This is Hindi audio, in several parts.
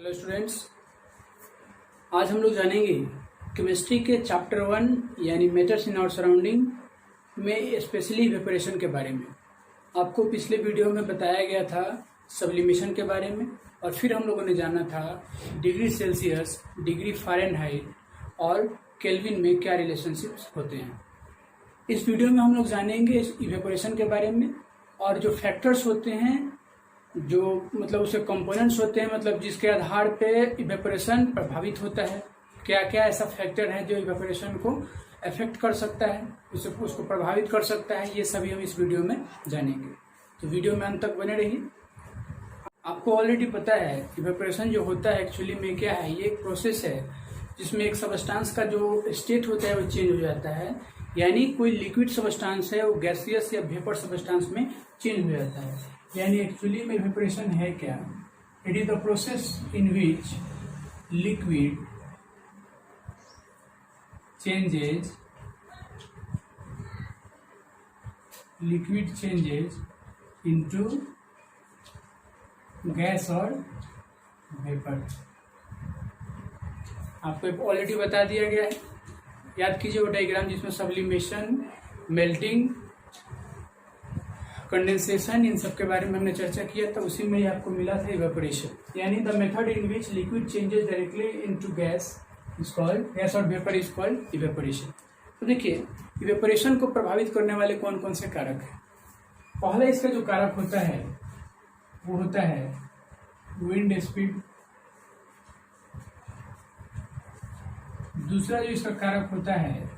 हेलो स्टूडेंट्स, आज हम लोग जानेंगे केमिस्ट्री के चैप्टर 1 यानी मैटर्स इन आवर सराउंडिंग में स्पेशली इवेपोरेशन के बारे में। आपको पिछले वीडियो में बताया गया था सब्लिमेशन के बारे में, और फिर हम लोगों ने जाना था डिग्री सेल्सियस, डिग्री फ़ारेनहाइट और केल्विन में क्या रिलेशनशिप्स होते हैं। इस वीडियो में हम लोग जानेंगे इवेपोरेशन के बारे में और जो फैक्टर्स होते हैं, जो मतलब उसके कंपोनेंट्स होते हैं, मतलब जिसके आधार पे इवेपोरेशन प्रभावित होता है। क्या क्या ऐसा फैक्टर है जो इवेपोरेशन को अफेक्ट कर सकता है, उसको प्रभावित कर सकता है, ये सभी हम इस वीडियो में जानेंगे। तो वीडियो में अंत तक बने रहिए। आपको ऑलरेडी पता है इवेपोरेशन जो होता है एक्चुअली में क्या है। ये एक प्रोसेस है जिसमें एक सबस्टांस का जो स्टेट होता है वो चेंज हो जाता है, यानी कोई लिक्विड सबस्टांस है वो गैसियस या वेपर सबस्टांस में चेंज हो जाता है। यानी एक्चुअली में इवेपोरेशन है क्या? It is the process in which liquid changes into gas और वेपर। आपको ऑलरेडी बता दिया गया है, याद कीजिए वो डायग्राम जिसमें सब्लिमेशन, मेल्टिंग, कंडेंसेशन, इन सब के बारे में हमने चर्चा किया था। उसी में ही आपको मिला था इवेपोरेशन, यानी the method in which liquid changes directly into gas is called, gas और वेपर इज कॉल्ड इवेपोरेशन। तो देखिए इवेपोरेशन को प्रभावित करने वाले कौन कौन से कारक हैं। पहला इसका जो कारक होता है वो होता है विंड स्पीड। दूसरा जो इसका कारक होता है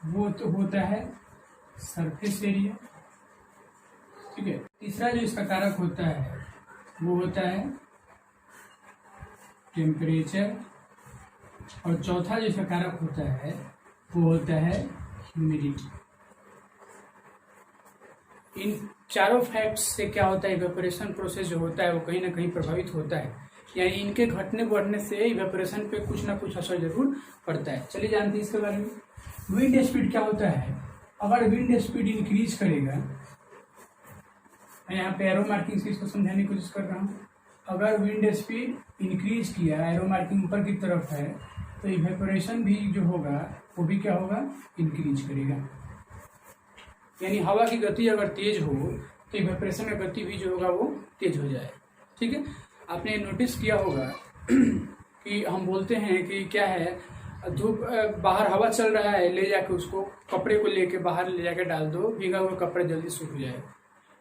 वो तो होता है सरफेस एरिया, ठीक है। तीसरा जो इसका कारक होता है वो होता है टेम्परेचर, और चौथा जो इसका कारक होता है वो होता है ह्यूमिडिटी। इन चारों फैक्ट्स से क्या होता है, इवेपोरेशन प्रोसेस जो होता है वो कहीं ना कहीं प्रभावित होता है, यानी इनके घटने बढ़ने से इवेपोरेशन पे कुछ ना कुछ असर जरूर पड़ता है। चलिए जानते हैं इसके बारे में। विंड स्पीड क्या होता है? अगर विंड स्पीड इंक्रीज करेगा, मैं यहाँ पे एरो मार्किंग से इसको समझाने की कोशिश कर रहा हूँ। अगर विंड स्पीड इंक्रीज किया, एरो मार्किंग ऊपर की तरफ है, तो इवेपोरेशन भी जो होगा वो भी क्या होगा, इंक्रीज करेगा। यानी हवा की गति अगर तेज हो तो इवेपोरेशन का गति भी जो होगा वो तेज हो जाए, ठीक है। आपने नोटिस किया होगा कि हम बोलते हैं कि क्या है, धूप बाहर हवा चल रहा है, ले जाके उसको कपड़े को लेके बाहर ले जाके डाल दो, भीगा हुआ कपड़ा जल्दी सूख जाए।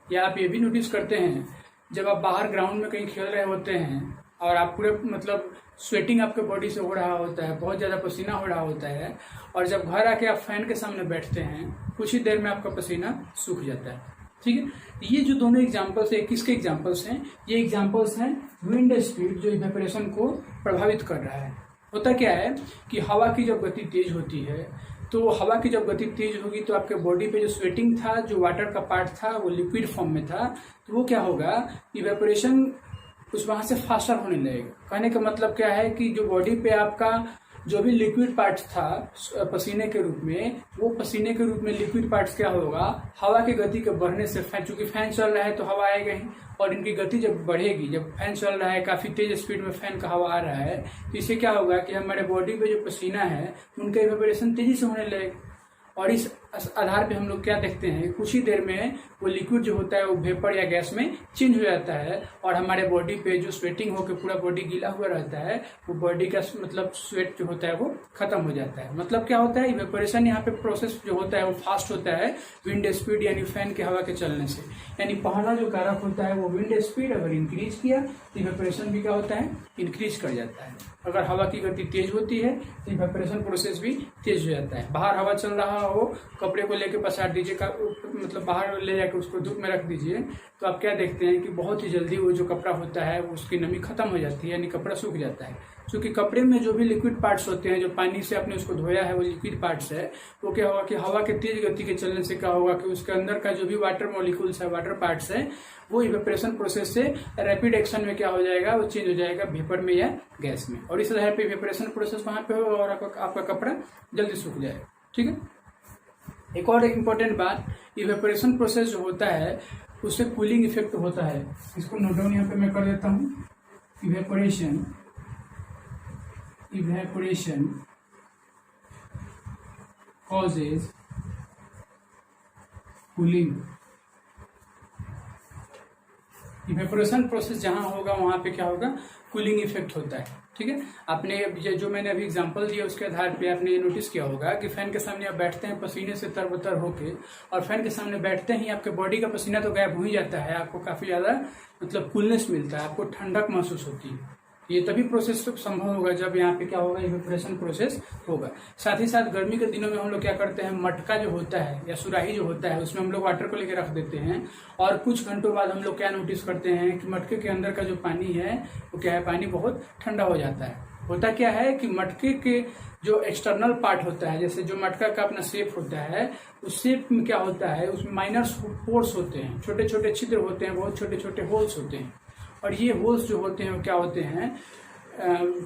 या आप ये भी नोटिस करते हैं जब आप बाहर ग्राउंड में कहीं खेल रहे होते हैं और आप पूरे मतलब स्वेटिंग आपके बॉडी से हो रहा होता है, बहुत ज़्यादा पसीना हो रहा होता है, और जब घर आके आप फैन के सामने बैठते हैं कुछ ही देर में आपका पसीना सूख जाता है, ठीक है। ये जो दोनों एग्जाम्पल्स है, किसके एग्जाम्पल्स हैं? ये एग्जाम्पल्स हैं विंड स्पीड जो इवेपोरेशन को प्रभावित कर रहा है। होता क्या है कि हवा की जब गति तेज होती है, तो हवा की जब गति तेज होगी तो आपके बॉडी पे जो स्वेटिंग था, जो वाटर का पार्ट था वो लिक्विड फॉर्म में था, तो वो क्या होगा, इवेपोरेशन उस वहां से फास्टर होने लगेगा। कहने का मतलब क्या है कि जो बॉडी पे आपका जो भी लिक्विड पार्ट था पसीने के रूप में, वो पसीने के रूप में लिक्विड पार्ट्स क्या होगा, हवा की गति के बढ़ने से, चूंकि फैन चल रहा है तो हवा आएगा ही, और इनकी गति जब बढ़ेगी, जब फैन चल रहा है काफी तेज स्पीड में फैन का हवा आ रहा है, तो इससे क्या होगा कि हमारे बॉडी पे जो पसीना है उनका इवेपोरेशन तेजी से होने लगेगा। और इस आधार पे हम लोग क्या देखते हैं, कुछ ही देर में वो लिक्विड जो होता है वो वेपर या गैस में चेंज हो जाता है, और हमारे बॉडी पे जो स्वेटिंग होकर पूरा बॉडी गीला हुआ रहता है, वो बॉडी का मतलब स्वेट जो होता है वो खत्म हो जाता है। मतलब क्या होता है, इवेपोरेशन यहाँ पे प्रोसेस जो होता है वो फास्ट होता है विंड स्पीड यानी फैन के हवा के चलने से। यानी पहला जो कारक होता है वो विंड स्पीड अगर इंक्रीज किया तो इवेपोरेशन भी क्या होता है, इंक्रीज कर जाता है। अगर हवा की गति तेज होती है तो इवेपोरेशन प्रोसेस भी तेज हो जाता है। बाहर हवा चल रहा हो, कपड़े को लेके पसार दीजिए, मतलब बाहर ले जाकर उसको धूप में रख दीजिए, तो आप क्या देखते हैं कि बहुत ही जल्दी वो जो कपड़ा होता है उसकी नमी खत्म हो जाती है, यानी कपड़ा सूख जाता है। क्योंकि कपड़े में जो भी लिक्विड पार्ट्स होते हैं, जो पानी से आपने उसको धोया है वो लिक्विड पार्ट्स है, वो क्या होगा कि हवा के तेज गति के चलने से क्या होगा कि उसके अंदर का जो भी वाटर मॉलिक्यूल्स है, वाटर पार्ट्स है, वो इवेपोरेशन प्रोसेस से रैपिड एक्शन में क्या हो जाएगा, वो चेंज हो जाएगा वेपर में या गैस में, और इस तरह पे इवेपोरेशन प्रोसेस वहां पे होगा और आपका कपड़ा जल्दी सूख जाएगा, ठीक है। एक और इम्पोर्टेंट बात, इवेपोरेशन प्रोसेस जो होता है उससे कूलिंग इफेक्ट होता है। इसको नोट डाउन यहाँ पे मैं कर देता हूँ। Evaporation evaporation causes cooling. Evaporation process जहां होगा वहां पे क्या होगा, कूलिंग इफेक्ट होता है। ठीक है, आपने जो मैंने अभी एग्जांपल दिया उसके आधार पे आपने ये नोटिस किया होगा कि फैन के सामने आप बैठते हैं पसीने से तरबतर होके, और फैन के सामने बैठते ही आपके बॉडी का पसीना तो गायब हो ही जाता है, आपको काफी ज्यादा मतलब कूलनेस मिलता है, आपको ठंडक महसूस होती है। ये तभी प्रोसेस संभव होगा जब यहाँ पे क्या होगा, इवेपोरेशन प्रोसेस होगा। साथ ही साथ गर्मी के दिनों में हम लोग क्या करते हैं, मटका जो होता है या सुराही जो होता है उसमें हम लोग वाटर को लेकर रख देते हैं, और कुछ घंटों बाद हम लोग क्या नोटिस करते हैं कि मटके के अंदर का जो पानी है वो क्या है, पानी बहुत ठंडा हो जाता है। होता क्या है कि मटके के जो एक्सटर्नल पार्ट होता है, जैसे जो मटका का अपना शेप होता है, उस शेप में क्या होता है, उसमें माइनर पोर्स होते हैं, छोटे छोटे छिद्र होते हैं, बहुत छोटे छोटे होल्स होते हैं। और ये होल्स जो होते हैं वो क्या होते हैं,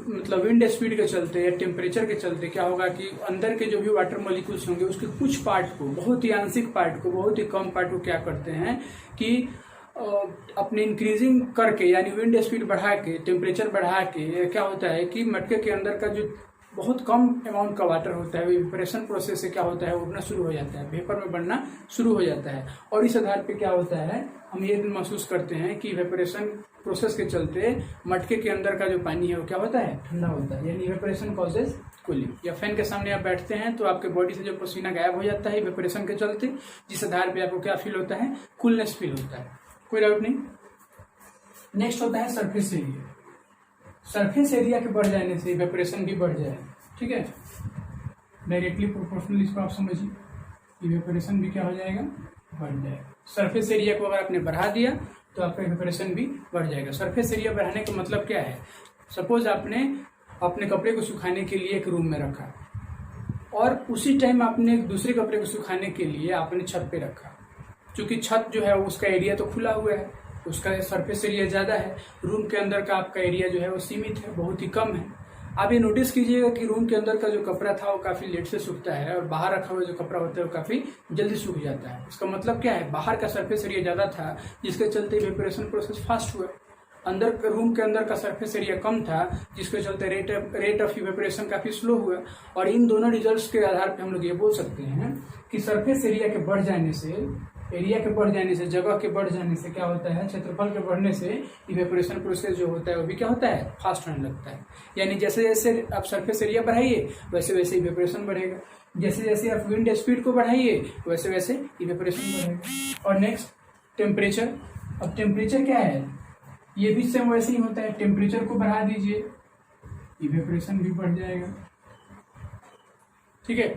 मतलब विंड स्पीड के चलते या टेम्परेचर के चलते क्या होगा कि अंदर के जो भी वाटर मॉलिक्यूल्स होंगे उसके कुछ पार्ट को, बहुत ही आंशिक पार्ट को, बहुत ही कम पार्ट को क्या करते हैं कि अपने इंक्रीजिंग करके, यानी विंड स्पीड बढ़ा के, टेम्परेचर बढ़ा के क्या होता है कि मटके के अंदर का जो बहुत कम अमाउंट का वाटर होता है, इवेपोरेशन प्रोसेस से क्या होता है, उड़ना शुरू हो जाता है, वेपर में बढ़ना शुरू हो जाता है। और इस आधार पे क्या होता है, हम ये महसूस करते हैं कि इवेपोरेशन प्रोसेस के चलते मटके के अंदर का जो पानी है वो क्या होता है, ठंडा होता है, यानी इवेपोरेशन कॉजेज कूलिंग। या फैन के सामने आप बैठते हैं तो आपके बॉडी से जो पसीना गायब हो जाता है इवेपोरेशन के चलते, जिस आधार पे आपको क्या फील होता है, कूलनेस फील होता है। कोई डाउट नहीं। नेक्स्ट होता है सरफेस एरिया। सरफेस एरिया के बढ़ जाने से इवेपोरेशन भी बढ़ जाए। ठीक है, डायरेक्टली प्रोपोर्शनल इसको आप समझिए, इवेपोरेशन भी क्या हो जाएगा, बढ़ जाएगा। सरफेस एरिया को अगर आपने बढ़ा दिया तो आपका इवेपोरेशन भी बढ़ जाएगा। सरफेस एरिया बढ़ाने का मतलब क्या है, सपोज आपने अपने कपड़े को सुखाने के लिए एक रूम में रखा, और उसी टाइम आपने दूसरे कपड़े को सुखाने के लिए आपने छत पे रखा। क्योंकि छत जो है उसका एरिया तो खुला हुआ है, उसका सरफेस एरिया ज़्यादा है, रूम के अंदर का आपका एरिया जो है वो सीमित है, बहुत ही कम है। आप ये नोटिस कीजिएगा कि रूम के अंदर का जो कपड़ा था वो काफ़ी लेट से सूखता है, और बाहर रखा हुआ जो कपड़ा होता है वो काफ़ी जल्दी सूख जाता है। इसका मतलब क्या है, बाहर का सरफेस एरिया ज़्यादा था जिसके चलते इवेपोरेशन प्रोसेस फास्ट हुआ। अंदर रूम के अंदर का सरफेस एरिया कम था जिसके चलते रेट ऑफ इवेपोरेशन काफ़ी स्लो हुआ। और इन दोनों रिजल्ट्स के आधार पर हम लोग ये बोल सकते हैं कि सरफेस एरिया के बढ़ जाने से, जगह के बढ़ जाने से क्या होता है, क्षेत्रफल के बढ़ने से इवेपोरेशन प्रोसेस जो होता है वो भी क्या होता है, फास्ट होने लगता है। यानी जैसे जैसे आप सरफेस एरिया बढ़ाइए वैसे वैसे इवेपोरेशन बढ़ेगा, जैसे जैसे आप विंड स्पीड को बढ़ाइए वैसे वैसे इवेपोरेशन बढ़ेगा। और नेक्स्ट टेम्परेचर। अब टेम्परेचर क्या है, ये भी सेम वैसे ही होता है, टेम्परेचर को बढ़ा दीजिए इवेपोरेशन भी बढ़ जाएगा। ठीक है,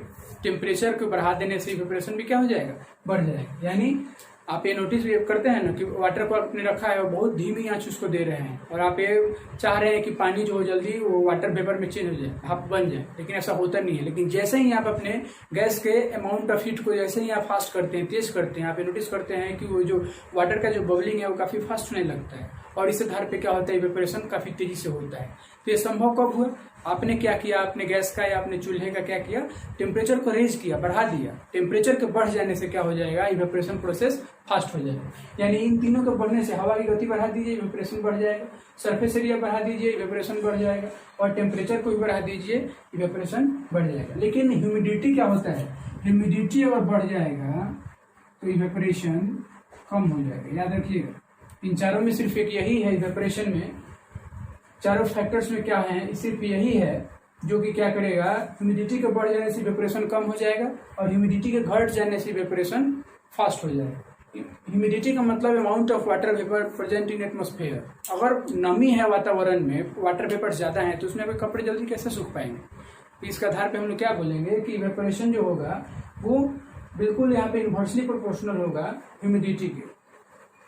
टेम्परेचर को बढ़ा देने से इवेपोरेशन भी क्या हो जाएगा, बढ़ जाएगा। यानी आप ये नोटिस भी करते हैं ना कि वाटर को आपने रखा है और बहुत धीमी आंच उसको दे रहे हैं, और आप ये चाह रहे हैं कि पानी जो जल्दी वो वाटर वेपर में चेंज हो जाए, भाप बन जाए, लेकिन ऐसा होता नहीं है। लेकिन जैसे ही आप अपने गैस के अमाउंट ऑफ हीट को जैसे ही आप फास्ट करते हैं, तेज करते हैं, आप ये नोटिस करते हैं कि वो जो वाटर का जो बबलिंग है वो काफी फास्ट होने लगता है, और इस आधार पे क्या होता है, इवेपोरेशन काफी तेजी से होता है। तो ये संभव कब हुआ, आपने क्या किया, आपने गैस का या आपने चूल्हे का क्या किया, टेम्परेचर को रेज किया, बढ़ा दिया। टेम्परेचर के बढ़ जाने से क्या हो जाएगा, इवेपोरेशन प्रोसेस फास्ट हो जाएगा। यानी इन तीनों के बढ़ने से हवा की गति बढ़ा दीजिए, इवेपोरेशन बढ़ जाएगा, सरफेस एरिया बढ़ा दीजिए, इवेपोरेशन बढ़ जाएगा, और टेम्परेचर को भी बढ़ा दीजिए, इवेपोरेशन बढ़ जाएगा। लेकिन ह्यूमिडिटी क्या होता है, ह्यूमिडिटी अगर बढ़ जाएगा तो इवेपोरेशन कम हो जाएगा। याद रखिएगा, इन चारों में सिर्फ एक यही है, इवेपोरेशन में चारों फैक्टर्स में क्या है, सिर्फ यही है जो कि क्या करेगा, ह्यूमिडिटी के बढ़ जाने से इवेपोरेशन कम हो जाएगा, और ह्यूमिडिटी के घट जाने से इवेपोरेशन फास्ट हो जाएगा। ह्यूमिडिटी का मतलब amount of water vapour present in atmosphere. अगर नमी है वातावरण में, वाटर वेपर ज्यादा है, तो उसमें आपके कपड़े जल्दी कैसे सूख पाएंगे। इसके आधार पे हम लोग क्या बोलेंगे कि इवेपोरेशन जो होगा वो बिल्कुल यहाँ पे इन्वर्सली प्रोपोर्शनल होगा ह्यूमिडिटी के।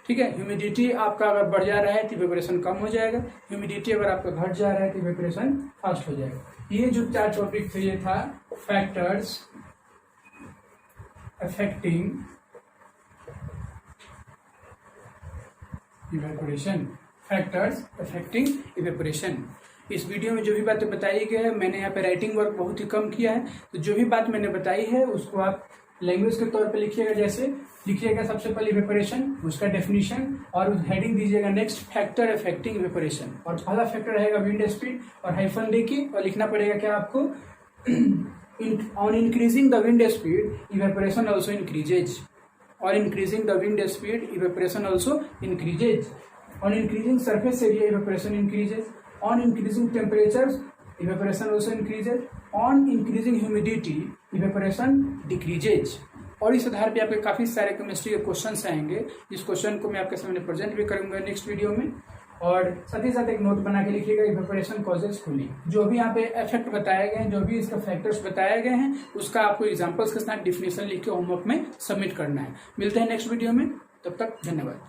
ठीक है, ह्यूमिडिटी आपका अगर बढ़ जा रहा है तो इवेपोरेशन कम हो जाएगा, ह्यूमिडिटी अगर आपका घट जा रहा है तो इवेपोरेशन फास्ट हो जाएगा। ये जो 4 टॉपिक थे, ये था factors affecting evaporation, factors affecting evaporation. इस वीडियो में जो भी बातें बताई गई है, मैंने यहाँ पे राइटिंग वर्क बहुत ही कम किया है, तो जो भी बात मैंने बताई है उसको आप लैंग्वेज के तौर पे लिखिएगा, जैसे लिखिएगा सबसे पहले इवेपोरेशन, उसका डेफिनेशन, और हेडिंग दीजिएगा नेक्स्ट फैक्टर अफेक्टिंग इवेपोरेशन, और पहला फैक्टर रहेगा विंड स्पीड, और हाइफन देके और लिखना पड़ेगा क्या आपको, on increasing the wind speed evaporation also increases, और increasing the wind speed evaporation also increases, on increasing surface area evaporation increases, on increasing temperature evaporation also increases, on increasing humidity evaporation decreases. और इस आधार पे आपके काफ़ी सारे केमिस्ट्री के क्वेश्चंस आएंगे। इस क्वेश्चन को मैं आपके सामने प्रेजेंट भी करूंगा नेक्स्ट वीडियो में, और साथ ही साथ एक नोट बना के लिखिएगा इवेपोरेशन कॉजेज कूलिंग। जो भी यहाँ पे इफेक्ट बताए गए हैं, जो भी इसका फैक्टर्स बताए गए हैं, उसका आपको एग्जांपल्स के साथ डिफिनेशन लिख के होमवर्क में सबमिट करना है। मिलते हैं नेक्स्ट वीडियो में, तब तक धन्यवाद।